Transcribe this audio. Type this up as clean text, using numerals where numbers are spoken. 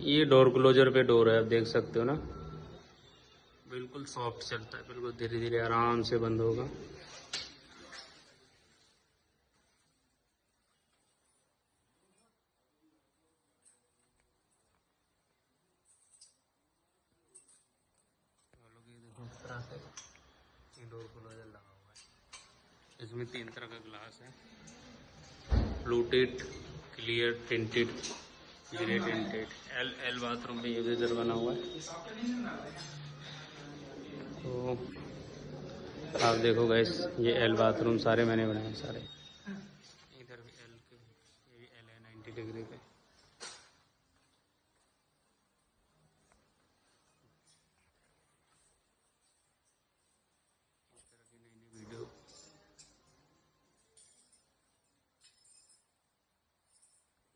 ये door closer पे door है, आप देख सकते हो ना, बिल्कुल सॉफ्ट चलता है, बिल्कुल धीरे धीरे आराम से बंद होगा। इस तरह से ये डोर क्लोजर लगा हुआ है। इसमें 3 तरह का ग्लास है, fluted, clear, tinted, grey tinted. एल बाथरूम में ये इधर बना हुआ है। तो आप देखो गाइस, ये एल बाथरूम सारे मैंने बनाए सारे। इधर भी एल के, ये एल है 90 डिग्री पे।